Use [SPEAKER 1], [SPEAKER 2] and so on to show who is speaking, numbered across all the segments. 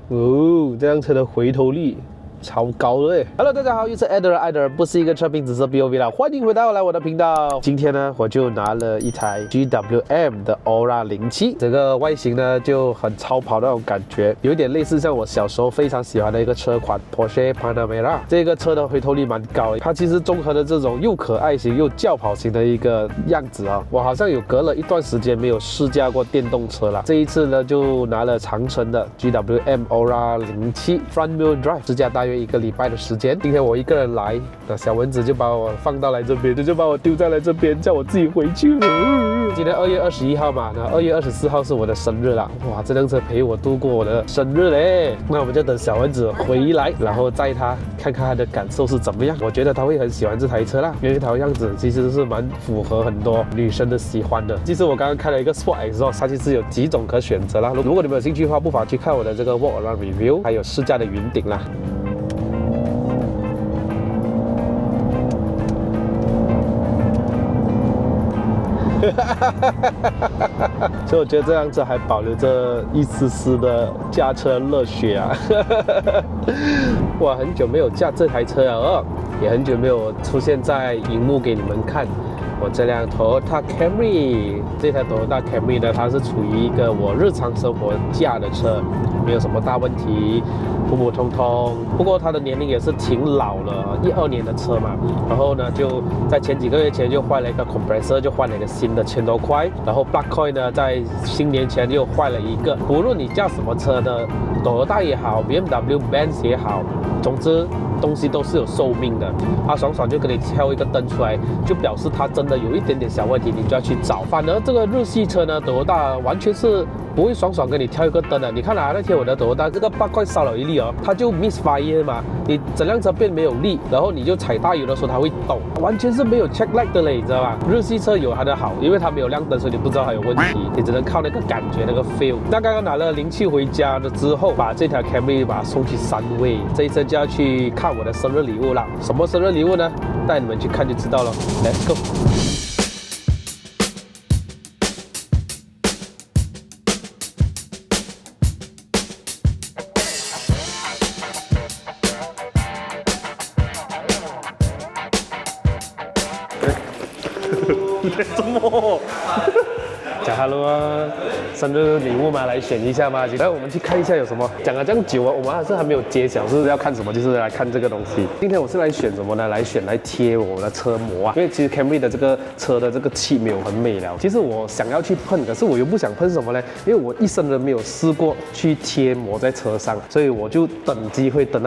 [SPEAKER 1] 哦，这辆车的回头率超高的哎 ！Hello， 大家好，又是艾德尔，艾德尔不是一个车评，只是 POV 啦。欢迎回到我的频道。今天呢，我就拿了一台 GWM 的 Aura 07，整个外形呢就很超跑那种感觉，有点类似像我小时候非常喜欢的一个车款 Porsche Panamera。这个车的回头率蛮高的，它其实综合的这种又可爱型又轿跑型的一个样子啊。我好像有隔了一段时间没有试驾过电动车了，这一次呢就拿了长城的 GWM Aura 07 Front Wheel Drive， 试驾大约1个礼拜的时间。今天我一个人来，那小蚊子就把我放到来这边，就把我丢在来这边，叫我自己回去了。今天2月21号嘛，那2月24号是我的生日啦。哇，这辆车陪我度过我的生日嘞。那我们就等小蚊子回来，然后载他看看他的感受是怎么样。我觉得他会很喜欢这台车啦，因为它的样子其实是蛮符合很多女生的喜欢的。其实我刚刚开了一个 Sport Exhaust， 它其实有几种可选择啦。如果你们有兴趣的话，不妨去看我的这个 Walk Around Review， 还有试驾的云顶啦。所以我觉得这辆车还保留着一丝丝的驾车热血啊！我很久没有驾这台车了，也很久没有出现在荧幕给你们看。我这辆 Toyota Camry， 这台 Toyota Camry 呢，它是处于一个我日常生活驾的车，没有什么大问题，普普通通。不过它的年龄也是挺老了，12年的车嘛。然后呢，就在前几个月前就换了一个 compressor， 就换了一个新的，1000多块。然后 plug coil 呢，在新年前又换了一个。无论你驾什么车呢，Toyota 也好 ，BMW、Benz 也好，总之东西都是有寿命的。它爽爽就给你挑一个灯出来，就表示它真的有一点点小问题，你就要去找。反而这个日系车呢，Toyota完全是不会爽爽给你挑一个灯的。你看啊，那天我的Toyota这个8块烧了一粒哦，它就 misfire 嘛，你整辆车变没有力，然后你就踩大油的时候它会抖，完全是没有 check light 的嘞，你知道吧？日系车有它的好，因为它没有亮灯，所以你不知道它有问题，你只能靠那个感觉那个 feel。那刚刚拿了07回家了之后，把这条 Camry 把它送去3位，这一次就要去看我的生日礼物啦。什么生日礼物呢？带你们去看就知道了。Let's go。怎么？讲 hello 啊，生日礼物嘛，来选一下嘛。来，我们去看一下有什么。讲了这样久啊，我们还是还没有揭晓是要看什么，就是来看这个东西。今天我是来选什么呢？来贴我的车膜啊。因为其实 Camry 的这个车的这个漆没有很美了。其实我想要去喷，可是我又不想喷什么呢？因为我一生人没有试过去贴膜在车上，所以我就等机会，等，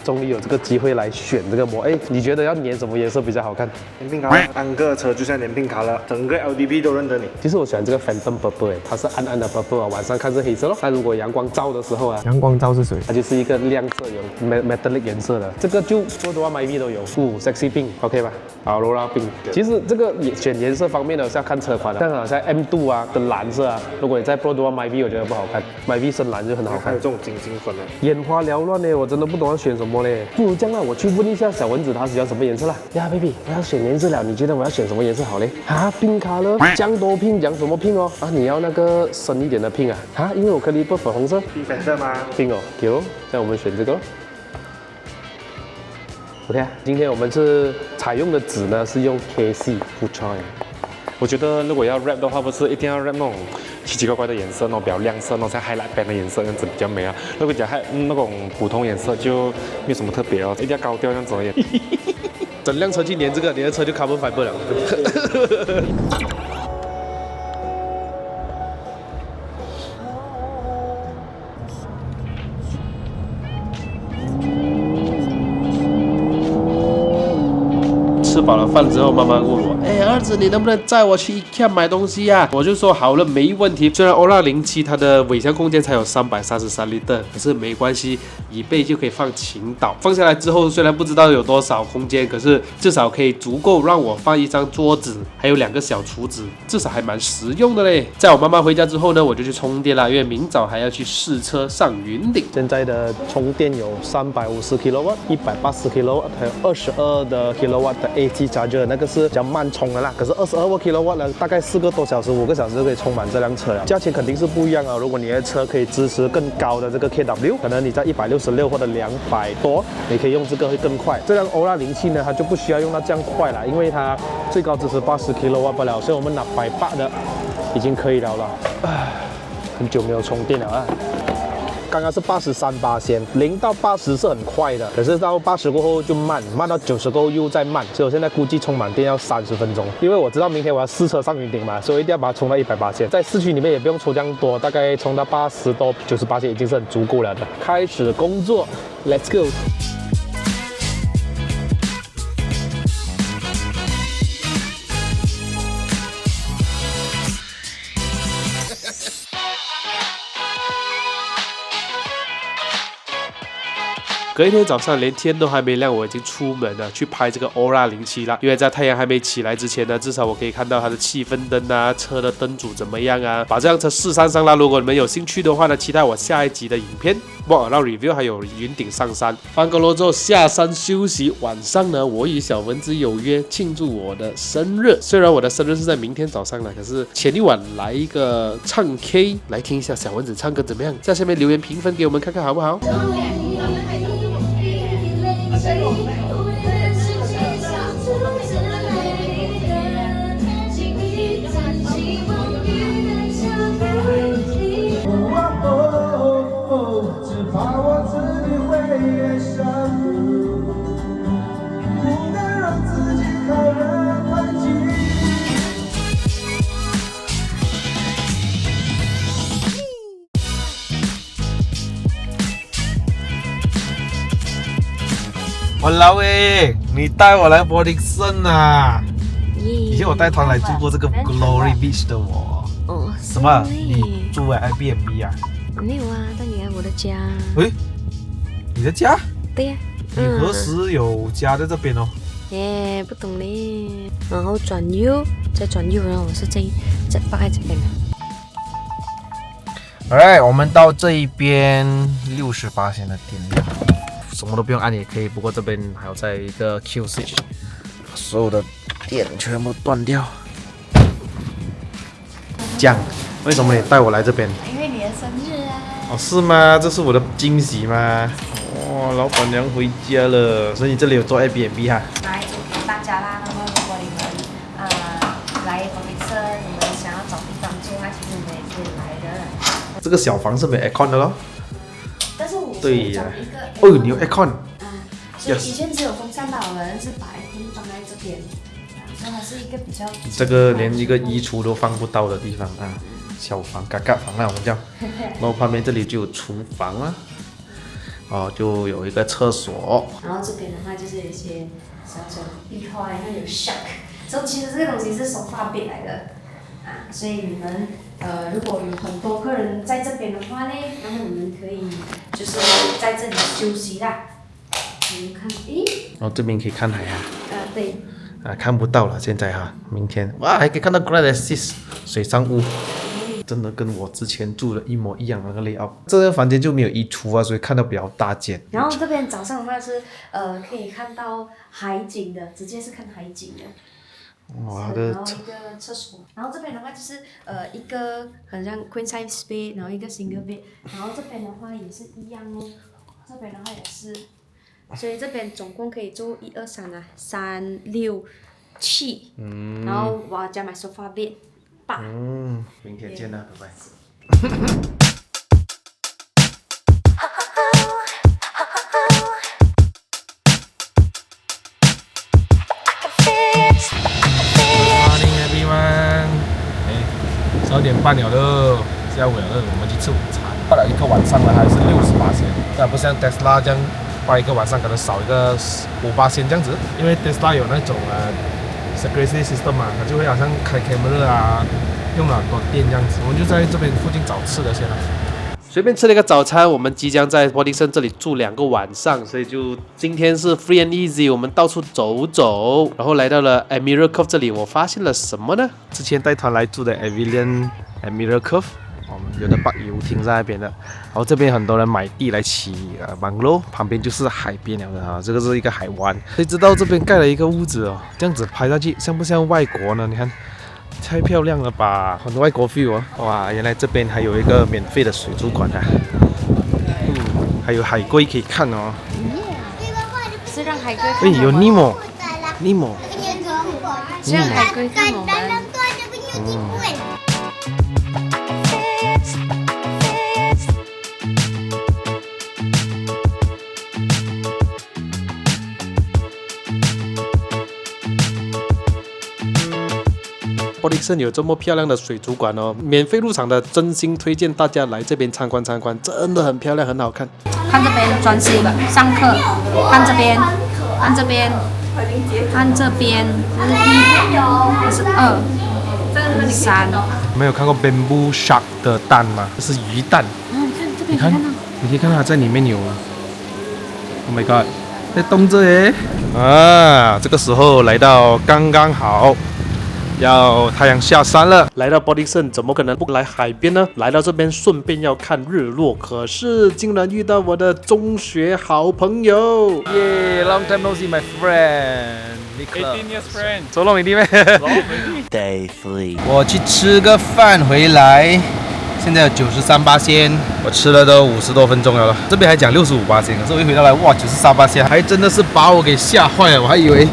[SPEAKER 1] 终于有这个机会来选这个膜。哎，你觉得要粘什么颜色比较好看？
[SPEAKER 2] 粘拼卡，单个车就像粘拼卡了，整个 LDP 都认得你。
[SPEAKER 1] 其实我喜欢这个 Phantom Purple， 它是暗暗的 purple 啊，晚上看是黑色咯。但如果阳光照的时候啊，
[SPEAKER 3] 阳光照是谁？
[SPEAKER 1] 它就是一个亮色，有 metallic 颜色的。这个就多多 MyV 都有，sexy pink OK 吧？好 Aurora pink。其实这个选颜色方面呢是要看车款的，像好像 M2 啊的蓝色啊，如果你在 Pro Duo MyV 我觉得不好看，MyV 深蓝就很好看。
[SPEAKER 2] 还有这种金星粉的，
[SPEAKER 1] 眼花缭乱呢，我真的不懂要选什么嘞。不如这样啦，我去问一下小蚊子，他喜欢什么颜色啦？呀 ，baby， 我要选颜色了，你觉得我要选什么颜色好嘞？啊，pink color， 这样多 pink， 讲什么 pink 哦？啊，你要那个深一点的 pink 啊？啊，因为我可以不粉红色。
[SPEAKER 2] 粉色吗
[SPEAKER 1] ？pink 哦，给哦，那我们选这个。OK， 今天我们是采用的纸呢，是用 KC Fuchsia。
[SPEAKER 4] 我觉得如果要 wrap 的话，不是一定要 wrap 那种奇奇怪怪的颜色，那种比较亮色，那种像 highlight pen 的颜色，这样子比较美啊。如果讲那种普通颜色，就没有什么特别哦，一定要高调这样子而已。
[SPEAKER 1] 整辆车去粘这个，你的车就 carbon fiber 了。吃饱了饭之后，妈妈问我，哎，儿子，你能不能载我去 IKEA 买东西呀？我就说好了，没问题。虽然欧拉07它的尾箱空间才有333立的，可是没关系，椅背就可以放倾倒。放下来之后，虽然不知道有多少空间，可是至少可以足够让我放一张桌子，还有2个小厨子，至少还蛮实用的嘞。在我妈妈回家之后呢，我就去充电啦，因为明早还要去试车上云顶。现在的充电有350 kW、180 kW， 还有22的 kW 的 AC charger， 那个是比较慢充的啦。可是22 kW 呢，大概4个多小时、5个小时就可以充满这辆车了。价钱肯定是不一样啊。如果你的车可以支持更高的这个 kW， 可能你在166或者200多，你可以用这个会更快。这辆欧拉07呢，它就不需要用到这样快了，因为它最高支持80 kW 不了，所以我们拿180的已经可以了。很久没有充电了啊。刚刚是83%，0到80是很快的，可是到80过后就慢到90过后又再慢，所以我现在估计充满电要30分钟，因为我知道明天我要试车上云顶嘛，所以我一定要把它充到100%。在市区里面也不用充这样多，大概充到80多90%已经是很足够了的。开始工作 ，Let's go。隔一天早上，连天都还没亮，我已经出门了，去拍这个欧拉07啦。因为在太阳还没起来之前呢，至少我可以看到它的气氛灯啊，车的灯组怎么样啊，把这辆车试上啦。如果你们有兴趣的话呢，期待我下一集的影片。哇，让 review 还有云顶上山，翻个楼之后下山休息。晚上呢，我与小蚊子有约庆祝我的生日。虽然我的生日是在明天早上了，可是前一晚来一个唱 K， 来听一下小蚊子唱歌怎么样？在下面留言评分给我们看看好不好？walao
[SPEAKER 2] 喂，你带我来柏林森啊！以前我带团来住过这个 Glory Beach 的我。
[SPEAKER 3] 哦，
[SPEAKER 2] 什么？你住Airbnb 啊？
[SPEAKER 3] 没有啊，但你来我的家。
[SPEAKER 2] 喂，你的家？
[SPEAKER 3] 对呀。
[SPEAKER 2] 你何时有家在这边哦？
[SPEAKER 3] 耶，不懂嘞。然后转右，再转右，然后我是这大概这边的。
[SPEAKER 2] Alright， 我们到这一边60%的电量。什么都不用按也可以，不过这边还要在一个 Q switch， 所有的电全部断掉。这样，为什么你带我来这边？
[SPEAKER 3] 因为你的生日啊。
[SPEAKER 2] 哦，是吗？这是我的惊喜吗？哇，老板娘回家了，所以你这里有做 Airbnb 哈？
[SPEAKER 3] 来祝福大家啦！然后如果你们来柏林森，你们想要找地方住，那其实你们也可以来的。
[SPEAKER 2] 这个小房是没 aircon 的咯。
[SPEAKER 3] 但是我
[SPEAKER 2] 对呀、
[SPEAKER 3] 一个
[SPEAKER 2] 哦，你有 aircon。
[SPEAKER 3] 所以以前只有风扇的，我们是把 aircon 装在这边，所以它是一个比较。
[SPEAKER 2] 这个连一个衣橱都放不到的地方啊，小房、嘎嘎房啊，我们叫。然后旁边这里就有厨房啊，哦，就有一个厕所。
[SPEAKER 3] 然后这边的话就是有一些小小的壁画，然后有 shark， 所以其实这个东西是sofa bed来的啊，所以你们如果有很多客人在这边的话呢，然后你们可以就是在这里休息啦。你们看，咦？
[SPEAKER 2] 然后这边可以看海啊。
[SPEAKER 3] 对。
[SPEAKER 2] 看不到了，现在哈，明天哇还可以看到 Grand Assist 水上屋，真的跟我之前住的一模一样的那个 layout。这个房间就没有衣橱啊，所以看到比较大间。
[SPEAKER 3] 然后这边早上的话是可以看到海景的，直接是看海景的。
[SPEAKER 2] 哇，
[SPEAKER 3] 然后一个厕所，然后这边的话就是一个很像 queen size bed， 然后一个 single bed， 然后这边的话也是一样哦，这边的话也是。所以这边总共可以住1、2、3啊，3、6、7，然后我要加买 sofa bed 8。
[SPEAKER 2] 明天见了，拜拜。Morning everyone， 12点半了咯，下午了咯，我们去吃午餐。到了一个晚上了，还是60%，但不像 Tesla 这样。花一个晚上可能少一个5-8千这样子，因为 Tesla 有那种security system 嘛，它就会好像开 camera 啊，用了很多电这样子。我们就在这边附近找吃的先了。随便吃了一个早餐，我们即将在波迪森这里住2个晚上，所以就今天是 free and easy， 我们到处走走，然后来到了 Admiral Cove 这里，我发现了什么呢？之前带团来住的 Avillion Admiral Cove， 我们有的把游艇在那边的，然后这边很多人买地来起bungalow，旁边就是海边了的啊，这个是一个海湾，谁知道这边盖了一个屋子哦，这样子拍下去像不像外国呢？你看。太漂亮了吧，很多外国 feel 哦！哇，原来这边还有一个免费的水族馆啊，还有海龟可以看哦。
[SPEAKER 3] 是让海龟看我们。
[SPEAKER 2] 有尼莫，
[SPEAKER 3] 是让海龟看我们。
[SPEAKER 2] 波迪森有这么漂亮的水族馆哦，免费入场的，真心推荐大家来这边参观参观，真的很漂亮，很好看。
[SPEAKER 3] 看这边专心上课，看这边，看这边，看这边，这是1，这是2，这是3。
[SPEAKER 2] 没有看过 bamboo shark 的蛋吗？这是鱼蛋。
[SPEAKER 3] 你看这边，
[SPEAKER 2] 你可以看到它在里面有。Oh my god， 在动着耶！啊，这个时候来到刚刚好。要太阳下山了，来到波迪森怎么可能不来海边呢？来到这边顺便要看日落，可是竟然遇到我的中学好朋友。
[SPEAKER 1] 耶 ，Long time no see, my friend.
[SPEAKER 4] 18 years friend.
[SPEAKER 2] 走long一点咩
[SPEAKER 5] Day 3，
[SPEAKER 2] 我去吃个饭回来，现在有93%，我吃了都50多分钟了。这边还讲65%，可是我一回到来，哇，93%，还真的是把我给吓坏了，我还以为。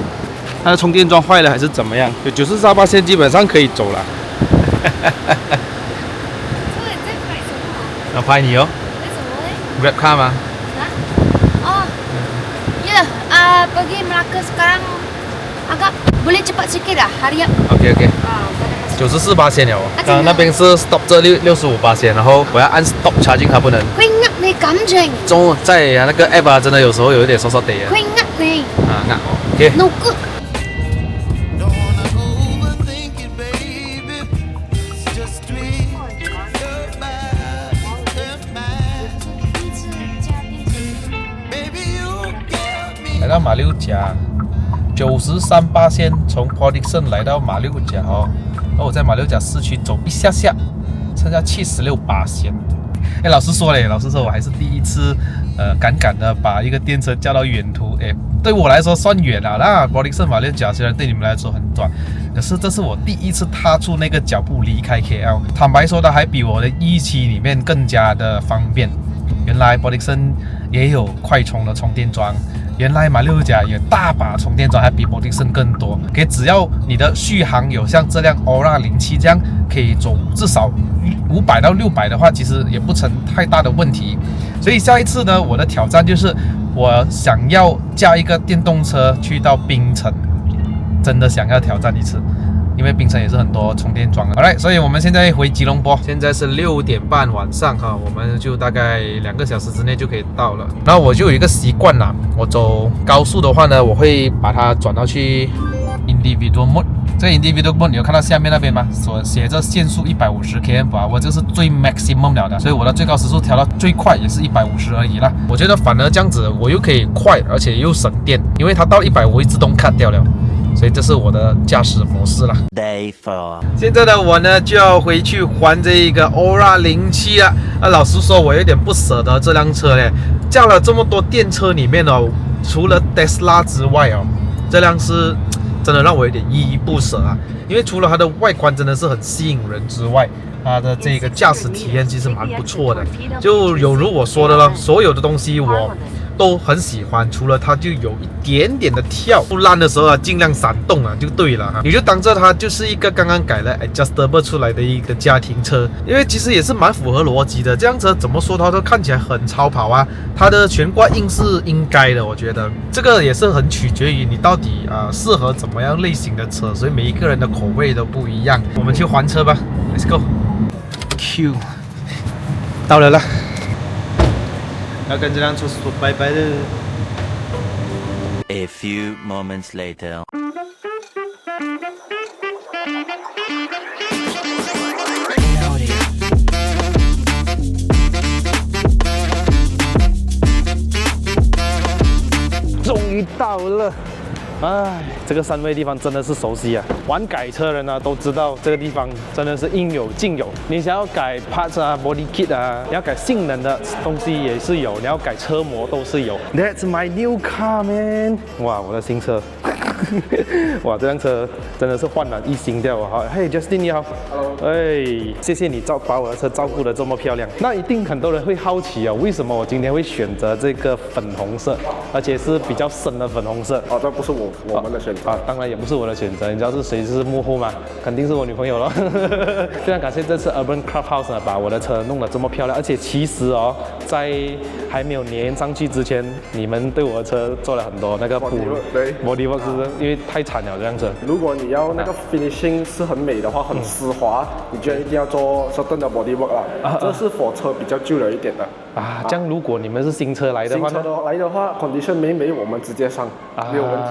[SPEAKER 2] 它的充电桩坏了还是怎么样？有93%基本上可以走了。要拍你哦。Grab car 吗？
[SPEAKER 3] Oh, ya, pergi Melaka sekarang agak boleh cepat sikit lah, hurry up.
[SPEAKER 2] OK， 94%了哦。刚刚那边是 stop 这65%，然后我要按 stop charging 它不能。
[SPEAKER 3] Kau ingat ni kamjeng.
[SPEAKER 2] 中在那个 app 啊，真的有时候有一点傻的呀。
[SPEAKER 3] Kau ingat ni.
[SPEAKER 2] 啊，那 OK。
[SPEAKER 3] No good.
[SPEAKER 2] 来到马六甲，93%从 波迪森来到马六甲哦，然后我在马六甲市区走一下下，剩下76%。哎，老实说我还是第一次，敢的把一个电车叫到远途，哎，对我来说算远了啦。波迪森马六甲虽然对你们来说很短，可是这是我第一次踏出那个脚步离开 KL。坦白说，它还比我的预期里面更加的方便。原来波迪森也有快充的充电桩。原来马六甲有大把充电桩，还比波迪森更多。只要你的续航有像这辆 Aura 07这样，可以走至少500到600的话，其实也不成太大的问题。所以下一次呢，我的挑战就是我想要驾一个电动车去到槟城，真的想要挑战一次。因为槟城也是很多充电桩。Alright， 所以我们现在回吉隆坡，现在是6点半晚上哈，我们就大概2个小时之内就可以到了。然后我就有一个习惯啦，我走高速的话呢，我会把它转到去 individual mode。这个 individual mode 你有看到下面那边吗？所写着限速150 km/h， 我这是最 maximum 了的，所以我的最高时速调到最快也是150而已啦。我觉得反而这样子，我又可以快，而且又省电，因为它到100我会自动 cut 掉了。所以这是我的驾驶模式了。
[SPEAKER 5] Day 4，
[SPEAKER 2] 现在的我呢就要回去还这一个 Aura 07了。老实说，我有点不舍得这辆车嘞。驾了这么多电车里面哦，除了 Tesla 之外哦，这辆是真的让我有点依依不舍啊。因为除了它的外观真的是很吸引人之外，它的这个驾驶体验其实蛮不错的。就有如我说的了，所有的东西我都很喜欢，除了它就有一点点的跳，不烂的时候啊，尽量闪动啊，就对了哈。你就当着它就是一个刚刚改了 adjustable 出来的一个家庭车，因为其实也是蛮符合逻辑的。这辆车怎么说它都看起来很超跑啊，它的悬挂硬是应该的，我觉得这个也是很取决于你到底适合怎么样类型的车，所以每一个人的口味都不一样。我们去还车吧 ，Let's go。Q， 到了啦。要跟这辆车说拜拜了。
[SPEAKER 5] A few moments later.
[SPEAKER 1] 终于到了。哎，这个三位地方真的是熟悉啊！玩改车人呢都知道这个地方真的是应有尽有。你想要改 parts 啊、body kit 啊，你要改性能的东西也是有，你要改车模都是有。That's my new car, man！ 哇，我的新车！哇，这辆车真的是焕然一新掉啊！嘿 ，Justin 你好。Hello。哎，谢谢你把我的车照顾得这么漂亮。那一定很多人会好奇啊，为什么我今天会选择这个粉红色，而且是比较深的粉红色？
[SPEAKER 6] 哦，这不是我们的选择
[SPEAKER 1] 啊，当然也不是我的选择。你知道是谁是幕后吗？肯定是我女朋友了。非常感谢这次 Urban Clubhouse 呢，把我的车弄得这么漂亮。而且其实哦，在还没有粘上去之前，你们对我的车做了很多那个body work， 是不是？因为太惨了这辆车。
[SPEAKER 6] 如果你要那个 finishing 是很美的话，很丝滑，你就一定要做 certain 的 body work 啦。这是火车比较旧了一点的。
[SPEAKER 1] 啊，这样如果你们是新车来的话呢？
[SPEAKER 6] 新车来的话 ，condition 没我们直接上，没有问题。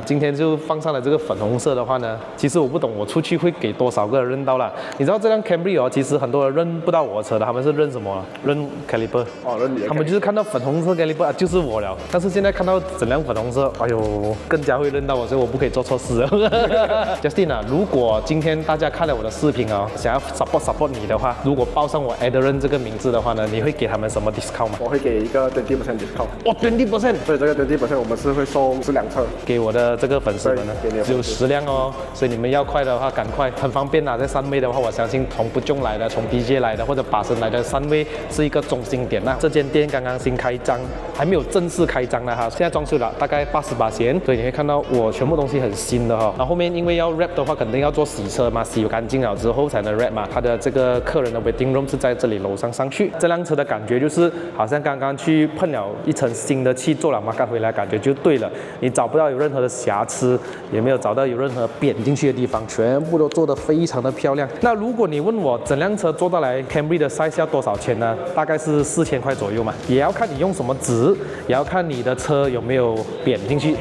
[SPEAKER 1] 今天就放上了这个粉红色的话呢，其实我不懂我出去会给多少个人认到啦。你知道这辆 Camry 哦，其实很多人认不到我的车的，他们是认什么？认 caliper。
[SPEAKER 6] 哦，认你的。
[SPEAKER 1] 他们就是看到粉红色 caliper 啊，就是我了。但是现在看到整辆粉红色，哎呦，更加会认到我，所以我不可以做错事了。Justin 啊，如果今天大家看了我的视频啊，想要 support 你的话，如果报上我 Adrian 这个名字的话呢，你会给他们什么 discount 吗？
[SPEAKER 6] 我会给一个20% discount。
[SPEAKER 1] 哇，20%！
[SPEAKER 6] 所以这个20%我们是会送10辆车
[SPEAKER 1] 给我的这个粉丝们呢，只有10辆哦。所以你们要快的话，赶快，很方便啊。在三位的话，我相信从不中来的、从 DJ 来的或者巴生来的三位是一个中心点呐。这间店刚刚新开张，还没有正式开张呢哈，现在装修了大概88%，所以你会看到我全部东西很新的哈。然后后面因为要 wrap 的话，肯定要做洗车嘛，洗干净了之后才能 wrap 嘛。它的这个客人的 waiting room 是在这里楼上上去。这辆车的感觉就是好像刚刚去喷了一层新的漆，做了马干回来，感觉就对了。你找不到有任何的瑕疵，也没有找到有任何扁进去的地方，全部都做得非常的漂亮。那如果你问我整辆车做到来 Camry 的 size 要多少钱呢？大概是4000块左右嘛，也要看你用什么纸，也要看你的车有没有扁进去，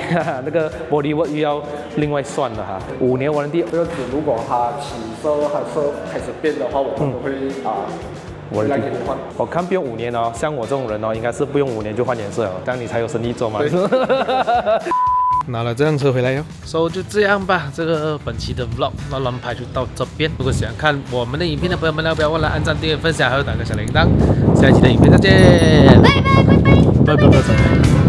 [SPEAKER 1] 那个 body work 又要另外算了哈。5年warranty。
[SPEAKER 6] 这个纸如果它起色还是开始变的话，我们都会我来给你换。
[SPEAKER 1] 我看不用5年哦，像我这种人哦，应该是不用5年就换颜色哦，这样你才有生意做嘛。拿了这辆车回来哟。So 就这样吧，这个本期的 vlog 乱乱拍就到这边。如果想看我们的影片的朋友们呢，不要忘了按赞、订阅、分享，还有打个小铃铛。下一期的影片再见，拜拜。